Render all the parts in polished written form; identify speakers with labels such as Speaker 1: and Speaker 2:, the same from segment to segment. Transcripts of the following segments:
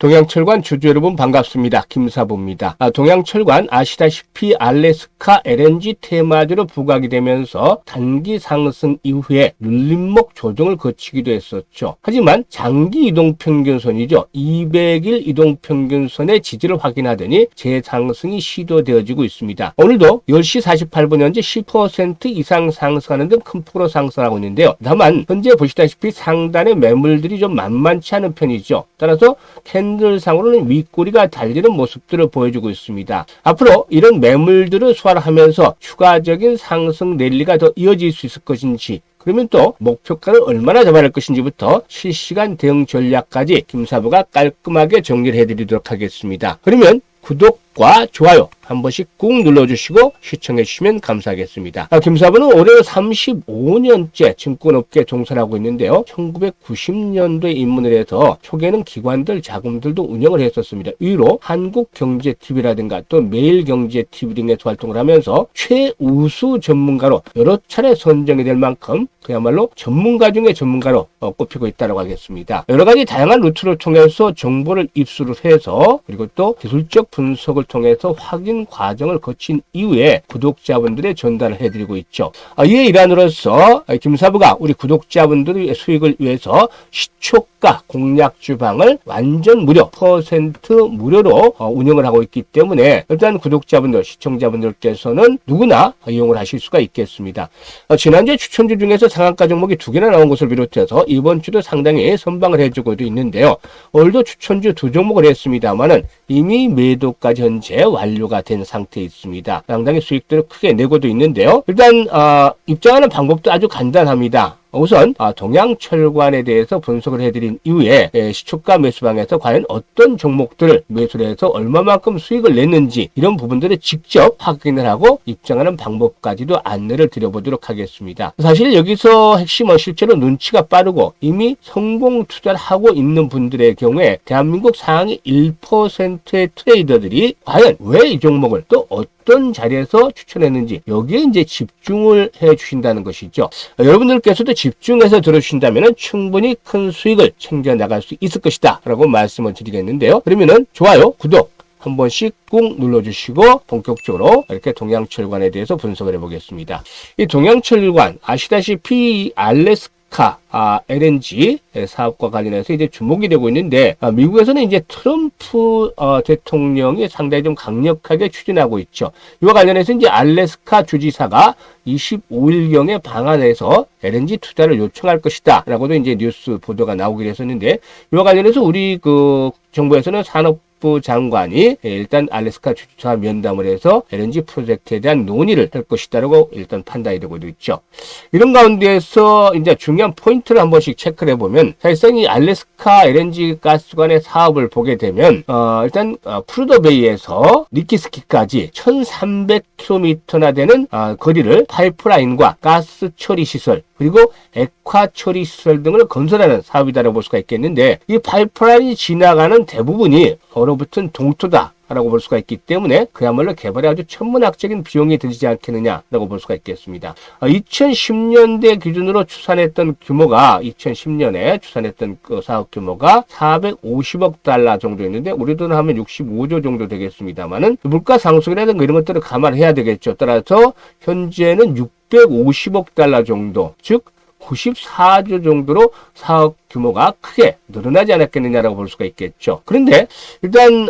Speaker 1: 동양철관 주주 여러분 반갑습니다. 김사부입니다. 동양철관 아시다시피 알래스카 LNG 테마주로 부각이 되면서 단기 상승 이후에 눌림목 조정을 거치기도 했었죠. 하지만 장기 이동평균선이죠. 200일 이동평균선의 지지를 확인하더니 재상승이 시도되어지고 있습니다. 오늘도 10시 48분 현재 10% 이상 상승하는 등 큰 폭으로 상승하고 있는데요. 다만 현재 보시다시피 상단의 매물들이 좀 만만치 않은 편이죠. 따라서 캔들상으로는 윗꼬리가 달리는 모습들을 보여주고 있습니다. 앞으로 이런 매물들을 소화하면서 추가적인 상승 랠리가 더 이어질 수 있을 것인지, 그러면 또 목표가를 얼마나 잡아야 할 것인지부터 실시간 대응 전략까지 김사부가 깔끔하게 정리를 해드리도록 하겠습니다. 그러면 구독과 좋아요 한 번씩 꾹 눌러주시고 시청해 주시면 감사하겠습니다. 김사부는 올해 35년째 증권업계에 종사하고 있는데요. 1990년도에 입문을 해서 초기에는 기관들, 자금들도 운영을 했었습니다. 이후로 한국경제TV라든가 또 매일경제TV 등에서 활동을 하면서 최우수 전문가로 여러 차례 선정이 될 만큼 그야말로 전문가 중에 전문가로 꼽히고 있다고 하겠습니다. 여러 가지 다양한 루트를 통해서 정보를 입수를 해서 그리고 또 기술적 분석을 통해서 확인 과정을 거친 이후에 구독자분들의 전달을 해드리고 있죠. 이에 일환으로서 김사부가 우리 구독자분들의 수익을 위해서 시초가 공략 주방을 완전 무료, 퍼센트 무료로 운영을 하고 있기 때문에 일단 구독자분들, 시청자분들께서는 누구나 이용을 하실 수가 있겠습니다. 지난주에 추천주 중에서 상한가 종목이 2개나 나온 것을 비롯해서 이번 주도 상당히 선방을 해주고도 있는데요. 오늘도 추천주 2종목을 했습니다만은 이미 매도까지 현재 완료가 된 상태에 있습니다. 상당히 수익들을 크게 내고도 있는데요. 일단 입장하는 방법도 아주 간단합니다. 우선 동양철관에 대해서 분석을 해드린 이후에 시초가 매수방에서 과연 어떤 종목들을 매수를 해서 얼마만큼 수익을 냈는지 이런 부분들을 직접 확인을 하고 입장하는 방법까지도 안내를 드려보도록 하겠습니다. 사실 여기서 핵심은 실제로 눈치가 빠르고 이미 성공 투자를 하고 있는 분들의 경우에 대한민국 상위 1%의 트레이더들이 과연 왜 이 종목을 또 어떤 자리에서 추천했는지 여기에 이제 집중을 해 주신다는 것이죠. 여러분들께서도 집중해서 들어주신다면 충분히 큰 수익을 챙겨 나갈 수 있을 것이다 라고 말씀을 드리겠는데요. 그러면은 좋아요, 구독 한 번씩 꾹 눌러주시고 본격적으로 이렇게 동양철관에 대해서 분석을 해보겠습니다. 이 동양철관 아시다시피 알래스카 LNG 사업과 관련해서 이제 주목이 되고 있는데, 미국에서는 이제 트럼프 대통령이 상당히 좀 강력하게 추진하고 있죠. 이와 관련해서 이제 알래스카 주지사가 25일경에 방한해서 LNG 투자를 요청할 것이다 라고도 이제 뉴스 보도가 나오기로 했었는데, 이와 관련해서 우리 정부에서는 산업부 장관이 일단 알래스카 주지사 면담을 해서 LNG 프로젝트에 대한 논의를 할 것이다라고 일단 판단이 되고 있죠. 이런 가운데에서 이제 중요한 포인트를 한 번씩 체크를 해보면, 사실상 이 알래스카 LNG 가스관의 사업을 보게 되면 일단 프루더베이에서 니키스키까지 1300km나 되는 거리를 파이프라인과 가스 처리 시설 그리고 액화 처리 시설 등을 건설하는 사업이다라고 볼 수가 있겠는데, 이 파이프라인이 지나가는 대부분이 얼어붙은 동토다 라고 볼 수가 있기 때문에 그야말로 개발에 아주 천문학적인 비용이 들지 않겠느냐라고 볼 수가 있겠습니다. 2010년대 기준으로 추산했던 규모가 2010년에 추산했던 그 사업 규모가 450억 달러 정도 있는데 우리 돈으로 하면 65조 정도 되겠습니다만은 물가 상승이라든가 이런 것들을 감안해야 되겠죠. 따라서 현재는 650억 달러 정도, 즉 94조 정도로 사업 규모가 크게 늘어나지 않았겠느냐라고 볼 수가 있겠죠. 그런데 일단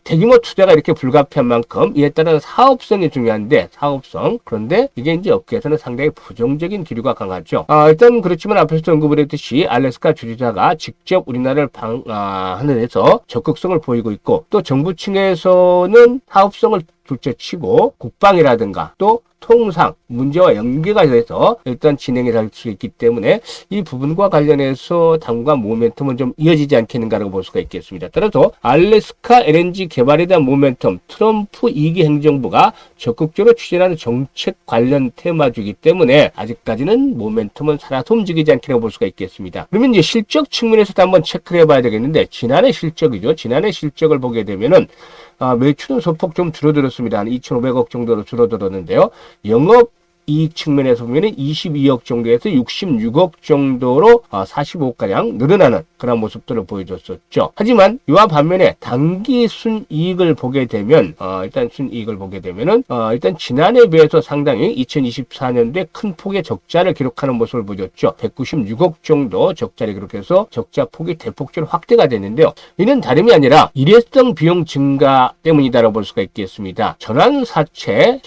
Speaker 1: 대규모 투자가 이렇게 불가피한 만큼 이에 따른 사업성이 중요한데, 사업성, 그런데 이게 이제 업계에서는 상당히 부정적인 기류가 강하죠. 일단 그렇지만 앞에서 언급을 했듯이 알래스카 주지사가 직접 우리나라를 방한을 해서 적극성을 보이고 있고, 또 정부 층에서는 사업성을 둘째치고 국방이라든가 또 통상 문제와 연계가 돼서 일단 진행이 될 수 있기 때문에 이 부분과 관련해서 당분간 모멘텀은 좀 이어지지 않겠는가라고 볼 수가 있겠습니다. 따라서 알래스카 LNG 개발에 대한 모멘텀, 트럼프 2기 행정부가 적극적으로 추진하는 정책 관련 테마주이기 때문에 아직까지는 모멘텀은 살아서 움직이지 않겠다고 볼 수가 있겠습니다. 그러면 이제 실적 측면에서도 한번 체크를 해봐야 되겠는데, 지난해 실적이죠. 지난해 실적을 보게 되면은 매출은 소폭 좀 줄어들었습니다. 한 2,500억 정도로 줄어들었는데요. 영업 순이익 측면에서 보면 22억 정도에서 66억 정도로 45가량 늘어나는 그런 모습들을 보여줬었죠. 하지만 이와 반면에 단기 순이익을 보게 되면 일단 순이익을 보게 되면은 일단 지난해에 비해서 상당히 2024년도에 큰 폭의 적자를 기록하는 모습을 보였죠. 196억 정도 적자를 기록해서 적자 폭이 대폭적으로 확대가 됐는데요. 이는 다름이 아니라 일회성 비용 증가 때문이다라고 볼 수가 있겠습니다. 전환사채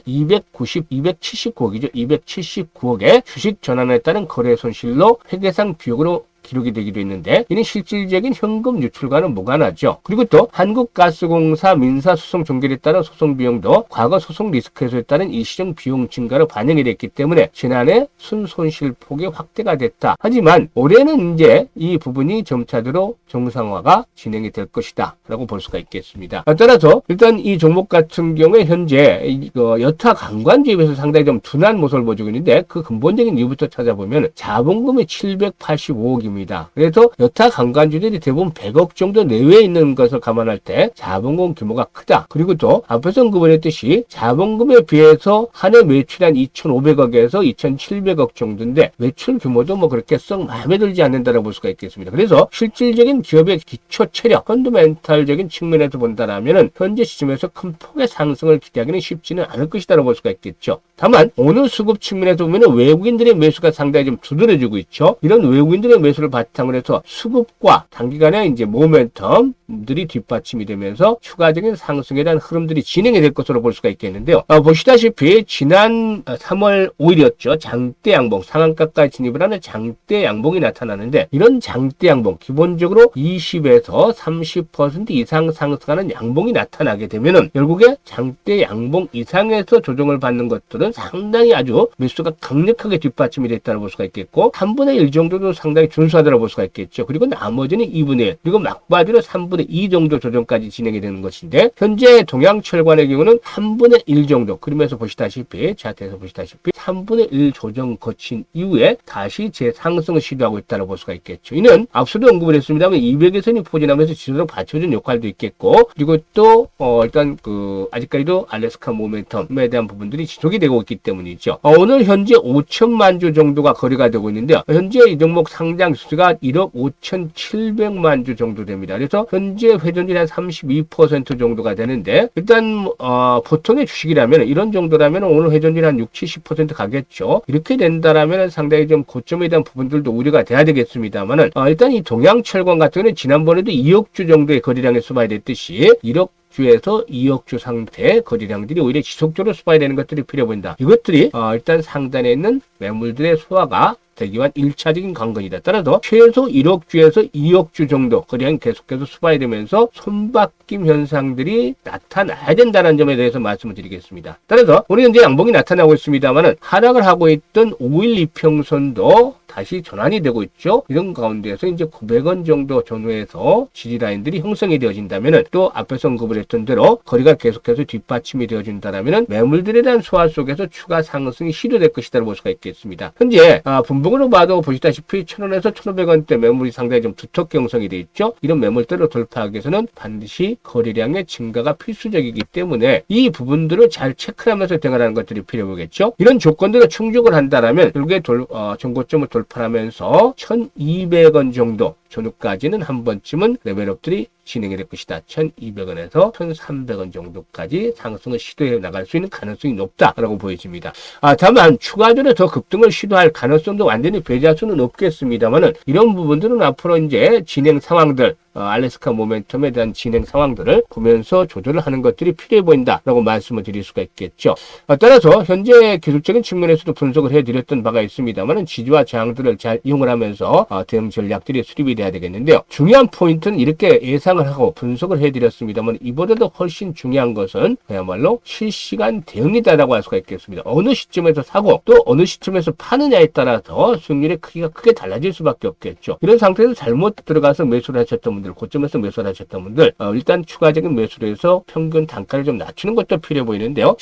Speaker 1: 279억이죠. 279억의 주식 전환에 따른 거래 손실로 회계상 비용으로 기록이 되기도 했는데 이는 실질적인 현금 유출과는 무관하죠. 그리고 또 한국가스공사 민사소송 종결에 따른 소송 비용도 과거 소송 리스크 해소에 따른 일시적 비용 증가로 반영이 됐기 때문에 지난해 순손실폭이 확대가 됐다. 하지만 올해는 이제 이 부분이 점차적으로 정상화가 진행이 될 것이다 라고 볼 수가 있겠습니다. 따라서 일단 이 종목 같은 경우에 현재 여타 관관주에 비해서 상당히 좀 둔한 모습을 보여주고 있는데 그 근본적인 이유부터 찾아보면 자본금이 785억입니다. 그래서 여타 관관주들이 대부분 100억 정도 내외에 있는 것을 감안할 때 자본금 규모가 크다. 그리고 또 앞에서 언급했듯이 자본금에 비해서 한 해 매출이 한 2,500억에서 2,700억 정도인데 매출 규모도 뭐 그렇게 썩 마음에 들지 않는다라고 볼 수가 있겠습니다. 그래서 실질적인 기업의 기초 체력, 펀더멘탈적인 측면에서 본다라면은 현재 시점에서 큰 폭의 상승을 기대하기는 쉽지는 않을 것이다라고 볼 수가 있겠죠. 다만 오늘 수급 측면에서 보면은 외국인들의 매수가 상당히 좀 두드러지고 있죠. 이런 외국인들의 매수를 바탕으로 해서 수급과 단기간에 이제 모멘텀들이 뒷받침이 되면서 추가적인 상승에 대한 흐름들이 진행이 될 것으로 볼 수가 있겠는데요. 보시다시피 지난 3월 5일이었죠. 장대 양봉, 상한가까지 진입을 하는 장대 양봉이 나타나는데 이런 장대 양봉, 기본적으로 20에서 30% 이상 상승하는 양봉이 나타나게 되면은 결국에 장대 양봉 이상에서 조정을 받는 것들은 상당히 아주 매수가 강력하게 뒷받침이 됐다고 볼 수가 있겠고 3분의 1 정도도 상당히 준수하다고 볼 수가 있겠죠. 그리고 나머지는 2분의 1 그리고 막바지로 3분의 2 정도 조정까지 진행이 되는 것인데 현재 동양철관의 경우는 3분의 1 정도 그림에서 보시다시피 차트에서 보시다시피 3분의 1 조정 거친 이후에 다시 재상승을 시도하고 있다고 볼 수가 있겠죠. 이는 앞서도 언급을 했습니다만 200일선이 포진하면서 지수로 받쳐준 역할도 있겠고 그리고 또 일단 아직까지도 알래스카 모멘텀에 대한 부분들이 지속이 되고 있기 때문이죠. 오늘 현재 5천만 주 정도가 거래가 되고 있는데요. 현재 이 종목 상장 수가 1억 5,700만 주 정도 됩니다. 그래서 현재 회전율이 한 32% 정도가 되는데 일단 보통의 주식이라면 이런 정도라면 오늘 회전율이 한 60-70% 가겠죠. 이렇게 된다라면 상당히 좀 고점에 대한 부분들도 우려가 돼야 되겠습니다만은 일단 이 동양철관 같은 경우는 지난번에도 2억 주 정도의 거래량이 수반이 됐듯이 1억 주에서 2억 주 상태 거래량들이 오히려 지속적으로 수반이 되는 것들이 필요해 보인다. 이것들이 일단 상단에 있는 매물들의 소화가 되기 위한 1차적인 관건이다. 따라서 최소 1억 주에서 2억 주 정도 거래량이 계속해서 수반이 되면서 손바뀜 현상들이 나타나야 된다는 점에 대해서 말씀을 드리겠습니다. 따라서 우리 현재 양봉이 나타나고 있습니다만은 하락을 하고 있던 5일 이평선도 다시 전환이 되고 있죠. 이런 가운데에서 이제 900원 정도 전후에서 지지라인들이 형성이 되어진다면은 또 앞에서 언급을 했던 대로 거리가 계속해서 뒷받침이 되어진다라면은 매물들에 대한 소화 속에서 추가 상승이 시도될 것이라고 볼 수가 있겠습니다. 현재 분봉으로 봐도 보시다시피 1,000원에서 1,500원대 매물이 상당히 좀 두텁게 형성이 되어 있죠. 이런 매물대로 돌파하기 위해서는 반드시 거래량의 증가가 필수적이기 때문에 이 부분들을 잘 체크하면서 대응하는 것들이 필요하겠죠. 이런 조건들을 충족을 한다라면 결국에 전고점을 돌파하면서 1,200원 정도 전후까지는 한 번쯤은 레벨업들이 진행이 될 것이다. 1,200원에서 1,300원 정도까지 상승을 시도해 나갈 수 있는 가능성이 높다라고 보여집니다. 다만 추가적으로 더 급등을 시도할 가능성도 완전히 배제할 수는 없겠습니다만은 이런 부분들은 앞으로 이제 진행 상황들 알래스카 모멘텀에 대한 진행 상황들을 보면서 조절을 하는 것들이 필요해 보인다라고 말씀을 드릴 수가 있겠죠. 따라서 현재 기술적인 측면에서도 분석을 해드렸던 바가 있습니다만은 지지와 저항들을 잘 이용을 하면서 대응 전략들이 수립이 돼야 되겠는데요. 중요한 포인트는 이렇게 예상을 하고 분석을 해드렸습니다만 이보다도 훨씬 중요한 것은 그야말로 실시간 대응이다라고 할 수가 있겠습니다. 어느 시점에서 사고 또 어느 시점에서 파느냐에 따라서 수익률의 크기가 크게 달라질 수밖에 없겠죠. 이런 상태에서 잘못 들어가서 매수를 하셨던 분들, 고점에서 매수를 하셨던 분들 일단 추가적인 매수를 해서 평균 단가를 좀 낮추는 것도 필요해 보이는데요.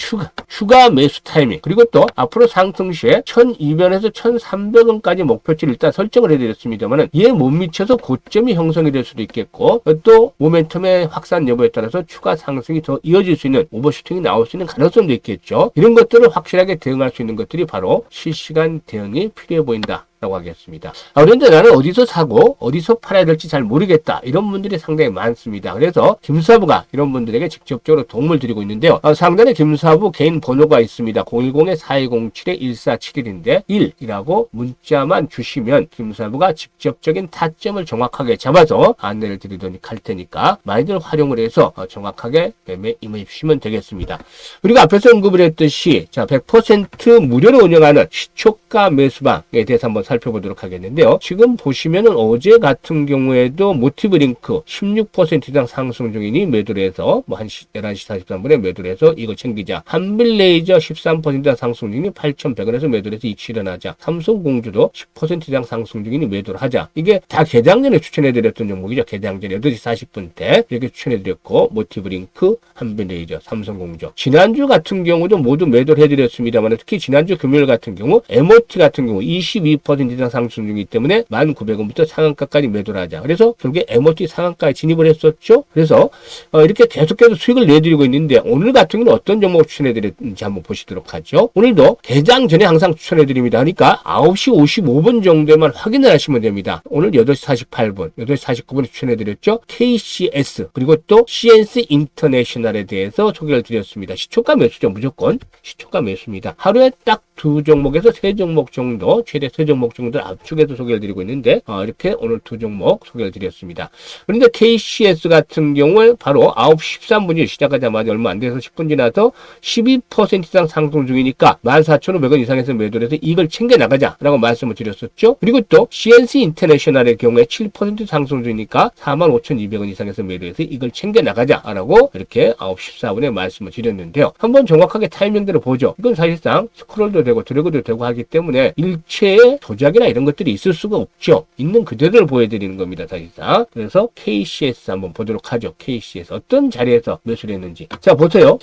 Speaker 1: 추가 매수 타이밍 그리고 또 앞으로 상승 시에 1,200원에서 1,300원까지 목표치를 일단 설정을 해드렸습니다만은 이에 못 미쳐서 그래서 고점이 형성이 될 수도 있겠고 또 모멘텀의 확산 여부에 따라서 추가 상승이 더 이어질 수 있는 오버슈팅이 나올 수 있는 가능성도 있겠죠. 이런 것들을 확실하게 대응할 수 있는 것들이 바로 실시간 대응이 필요해 보인다 라고 하겠습니다. 그런데 나는 어디서 사고 어디서 팔아야 될지 잘 모르겠다 이런 분들이 상당히 많습니다. 그래서 김사부가 이런 분들에게 직접적으로 도움을 드리고 있는데요. 상단에 김사부 개인 번호가 있습니다. 010-4207-1471인데 1이라고 문자만 주시면 김사부가 직접적인 타점을 정확하게 잡아서 안내를 드리도록 할 테니까 많이들 활용을 해서 정확하게 매매 임해 주시면 되겠습니다. 그리고 앞에서 언급을 했듯이 자 100% 무료로 운영하는 시초가 매수방에 대해서 한번 살펴보도록 하겠는데요. 지금 보시면은 어제 같은 경우에도 모티브 링크 16% 이상 상승 중이니 매도를 해서 뭐 한 11시 43분에 매도를 해서 이거 챙기자. 한빌레이저 13% 이상 상승 중이니 8,100원에서 매도를 해서 이익 실현하자. 삼성공주도 10% 이상 상승 중이니 매도를 하자. 이게 다 개장 전에 추천해드렸던 종목이죠. 개장 전에 8시 40분 때 이렇게 추천해드렸고 모티브 링크, 한빌레이저, 삼성공주. 지난주 같은 경우도 모두 매도를 해드렸습니다만 특히 지난주 금요일 같은 경우 MOT 같은 경우 22% 이상 상승 중이기 때문에 1,900원부터 상한가까지 매도를 하자. 그래서 결국에 MOT 상한가에 진입을 했었죠. 그래서 이렇게 계속해서 수익을 내드리고 있는데 오늘 같은 경우는 어떤 종목을 추천해드렸는지 한번 보시도록 하죠. 오늘도 개장 전에 항상 추천해드립니다. 그러니까 9시 55분 정도에만 확인을 하시면 됩니다. 오늘 8시 48분, 8시 49분에 추천해드렸죠. KCS 그리고 또 CNC 인터내셔널에 대해서 소개를 드렸습니다. 시초가 매수죠. 무조건 시초가 매수입니다. 하루에 딱 2종목에서 3종목 정도, 최대 3종목 정도를 압축해서 소개를 드리고 있는데 이렇게 오늘 2종목 소개를 드렸습니다. 그런데 KCS 같은 경우에 바로 9시 13분이 시작하자마자 얼마 안 돼서 10분 지나서 12% 이상 상승 중이니까 14,500원 이상에서 매도를 해서 이걸 챙겨 나가자라고 말씀을 드렸었죠. 그리고 또 CNC 인터내셔널의 경우에 7% 상승 중이니까 45,200원 이상에서 매도해서 이걸 챙겨 나가자라고 이렇게 9시 14분에 말씀을 드렸는데요. 한번 정확하게 타이밍대로 보죠. 이건 사실상 스크롤도 되고 드래그도 되고 하기 때문에 일체의 조작이나 이런 것들이 있을 수가 없죠. 있는 그대로를 보여드리는 겁니다. 사실상. 그래서 KCS 한번 보도록 하죠. KCS 어떤 자리에서 매수를 했는지. 자 보세요.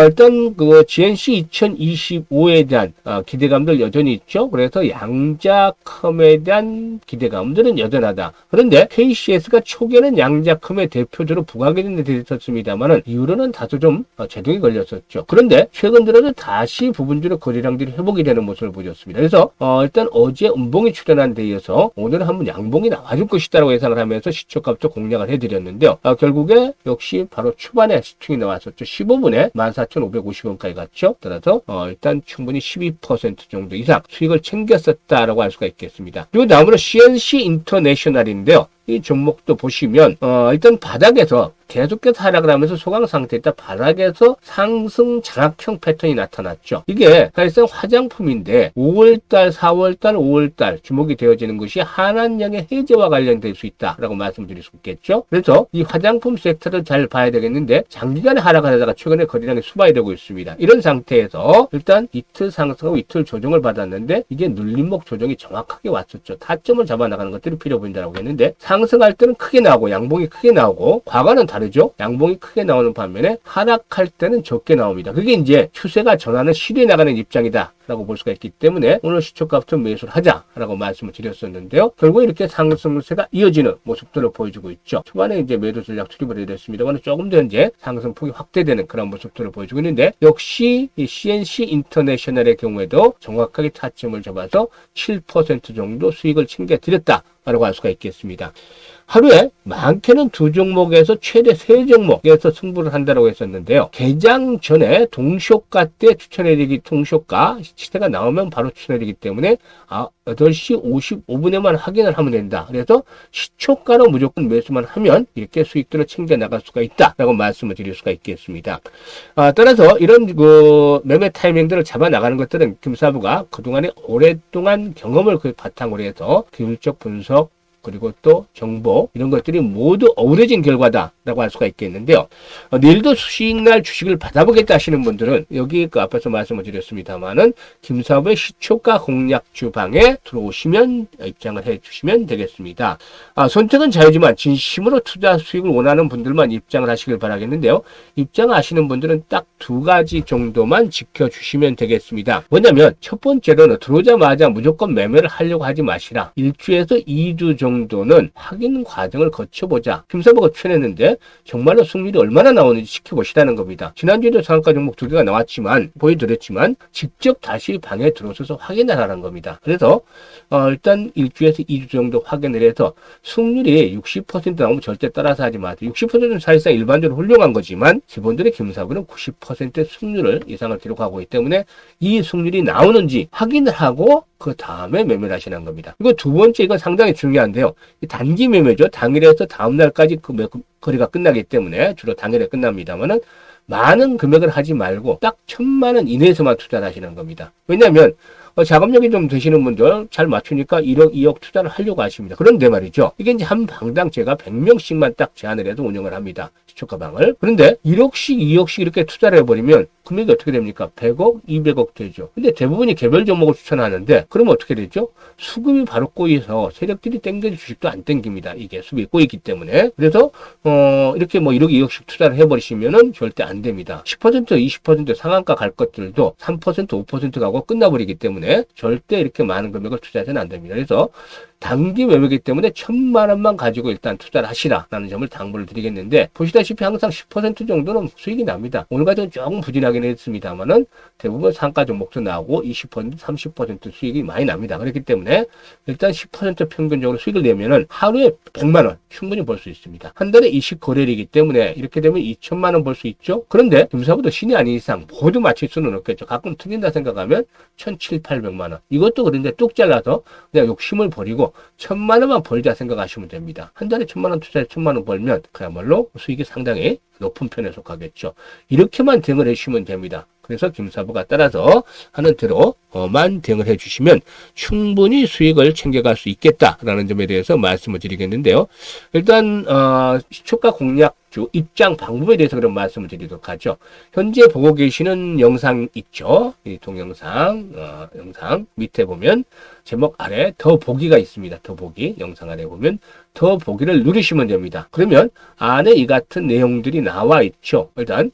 Speaker 1: 일단 그 GNC 2025에 대한 기대감들 여전히 있죠. 그래서 양자컴에 대한 기대감들은 여전하다. 그런데 KCS가 초기에는 양자컴의 대표주로 부각이 된 데 있었습니다만은 이후로는 다소 좀 제동이 걸렸었죠. 그런데 최근 들어서 다시 부분적으로 거래량들이 회복이 되는 모습을 보였습니다. 그래서 일단 어제 음봉이 출현한 데 이어서 오늘은 한번 양봉이 나와줄 것이다라고 예상을 하면서 시초값도 공략을 해드렸는데요. 결국에 역시 바로 초반에 시총이 나왔었죠. 15분에 14,550원까지 갔죠. 따라서 일단 충분히 12% 정도 이상 수익을 챙겼었다라고 할 수가 있겠습니다. 그리고 다음으로 CNC 인터내셔널인데요. 이 종목도 보시면 일단 바닥에서 계속해서 하락을 하면서 소강 상태에 있다 바닥에서 상승 장악형 패턴이 나타났죠. 이게 사실상 화장품인데 5월달, 4월달, 5월달 주목이 되어지는 것이 한한령의 해제와 관련될 수 있다라고 말씀드릴 수 있겠죠. 그래서 이 화장품 섹터를 잘 봐야 되겠는데 장기간에 하락을 하다가 최근에 거래량이 수반이 되고 있습니다. 이런 상태에서 일단 이틀 상승하고 이틀 조정을 받았는데 이게 눌림목 조정이 정확하게 왔었죠. 타점을 잡아나가는 것들이 필요 보인다고 했는데 상승할 때는 크게 나오고 양봉이 크게 나오고 과거는 다르죠. 양봉이 크게 나오는 반면에 하락할 때는 적게 나옵니다. 그게 이제 추세가 전환을 시도해 나가는 입장이다 라고 볼 수가 있기 때문에 오늘 시초값도 매수를 하자라고 말씀을 드렸었는데요. 결국 이렇게 상승세가 이어지는 모습들을 보여주고 있죠. 초반에 이제 매도 전략 투입을 해드렸습니다만 조금 더 이제 상승폭이 확대되는 그런 모습들을 보여주고 있는데 역시 이 CNC 인터내셔널의 경우에도 정확하게 타점을 잡아서 7% 정도 수익을 챙겨드렸다라고 할 수가 있겠습니다. 하루에 많게는 2종목에서 최대 3종목에서 승부를 한다고 했었는데요. 개장 전에 동시효과 때 추천해드리기, 동시효과 시세가 나오면 바로 추천해드리기 때문에 8시 55분에만 확인을 하면 된다. 그래서 시초가로 무조건 매수만 하면 이렇게 수익들을 챙겨 나갈 수가 있다라고 말씀을 드릴 수가 있겠습니다. 따라서 이런 매매 타이밍들을 잡아 나가는 것들은 김사부가 그동안에 오랫동안 경험을 바탕으로 해서 기술적 분석 그리고 또 정보 이런 것들이 모두 어우러진 결과다라고 라고 할 수가 있겠는데요. 내일도 수익날 주식을 받아보겠다 하시는 분들은 여기 그 앞에서 말씀을 드렸습니다만은 김사부의 시초가 공략 주방에 들어오시면 입장을 해 주시면 되겠습니다. 선택은 자유지만 진심으로 투자 수익을 원하는 분들만 입장을 하시길 바라겠는데요. 입장하시는 분들은 딱 두 가지 정도만 지켜주시면 되겠습니다. 뭐냐면 첫 번째로는 들어오자마자 무조건 매매를 하려고 하지 마시라. 1주에서 2주 정도는 확인 과정을 거쳐보자. 김사부가 추천했는데 정말로 승률이 얼마나 나오는지 지켜보시라는 겁니다. 지난주에도 상한가 종목 두 개가 나왔지만 보여드렸지만 직접 다시 방에 들어서서 확인하라는 겁니다. 그래서 일단 1주에서 2주 정도 확인을 해서 승률이 60% 나오면 절대 따라서 하지 마세요. 60%는 사실상 일반적으로 훌륭한 거지만 기본들의 김사부는 90% 승률을 이상을 기록하고 있기 때문에 이 승률이 나오는지 확인을 하고 그 다음에 매매를 하시는 겁니다. 그리고 두 번째, 이건 상당히 중요한데요. 단기 매매죠. 당일에서 다음날까지 그 거래가 끝나기 때문에 주로 당일에 끝납니다만은 많은 금액을 하지 말고 딱 1,000만 원 이내에서만 투자를 하시는 겁니다. 왜냐하면 자금력이 좀 되시는 분들 잘 맞추니까 1억, 2억 투자를 하려고 하십니다. 그런데 말이죠. 이게 이제 한 방당 제가 100명씩만 딱 제한을 해서 운영을 합니다. 시초가방을. 그런데 1억씩, 2억씩 이렇게 투자를 해버리면 금액이 어떻게 됩니까? 100억, 200억 되죠. 근데 대부분이 개별 종목을 추천하는데 그러면 어떻게 되죠? 수급이 바로 꼬여서 세력들이 땡겨줄 주식도 안 땡깁니다. 이게 수급이 꼬이기 때문에. 그래서 이렇게 뭐 1억, 2억씩 투자를 해버리시면은 절대 안 됩니다. 10%, 20% 상한가 갈 것들도 3%, 5% 가고 끝나버리기 때문에 절대 이렇게 많은 금액을 투자해서는 안 됩니다. 그래서 단기 매매이기 때문에 1,000만 원만 가지고 일단 투자를 하시라라는 점을 당부를 드리겠는데, 보시다시피 항상 10% 정도는 수익이 납니다. 오늘 같은 조금 부진하긴 했습니다만은 대부분 상가 종목도 나오고 20%, 30% 수익이 많이 납니다. 그렇기 때문에 일단 10% 평균적으로 수익을 내면은 하루에 100만 원 충분히 벌 수 있습니다. 한 달에 20거래일이기 때문에 이렇게 되면 2,000만 원 벌 수 있죠. 그런데 김사부도 신이 아닌 이상 모두 맞출 수는 없겠죠. 가끔 틀린다 생각하면 1,700~1,800만 원. 이것도 그런데 뚝 잘라서 그냥 욕심을 버리고 1,000만 원만 벌자 생각하시면 됩니다. 한 달에 1,000만 원 투자해 1,000만 원 벌면 그야말로 수익이 상당히 높은 편에 속하겠죠. 이렇게만 대응을 해주시면 됩니다. 그래서 김사부가 따라서 하는 대로만 대응을 해주시면 충분히 수익을 챙겨갈 수 있겠다라는 점에 대해서 말씀을 드리겠는데요. 일단 시초가 공략주 입장 방법에 대해서 그런 말씀을 드리도록 하죠. 현재 보고 계시는 영상 있죠. 이 동영상 영상 밑에 보면 제목 아래 더 보기가 있습니다. 더 보기 영상 아래 보면 더 보기를 누르시면 됩니다. 그러면 안에 이 같은 내용들이 나와 있죠. 일단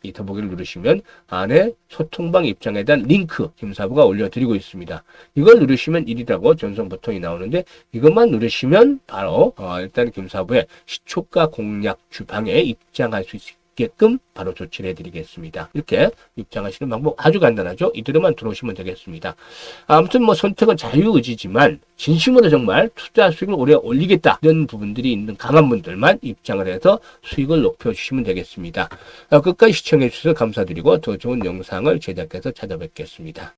Speaker 1: 이 더 보기를 누르시면 안에 소통방 입장에 대한 링크 김사부가 올려드리고 있습니다. 이걸 누르시면 1이라고 전송 버튼이 나오는데 이것만 누르시면 바로 일단 김사부의 시초가 공략 주방에 입장할 수 있게끔 바로 조치를 해드리겠습니다. 이렇게 입장하시는 방법 아주 간단하죠. 이대로만 들어오시면 되겠습니다. 아무튼 뭐 선택은 자유의지지만 진심으로 정말 투자 수익을 오래 올리겠다 이런 부분들이 있는 강한 분들만 입장을 해서 수익을 높여주시면 되겠습니다. 끝까지 시청해 주셔서 감사드리고 더 좋은 영상을 제작해서 찾아뵙겠습니다.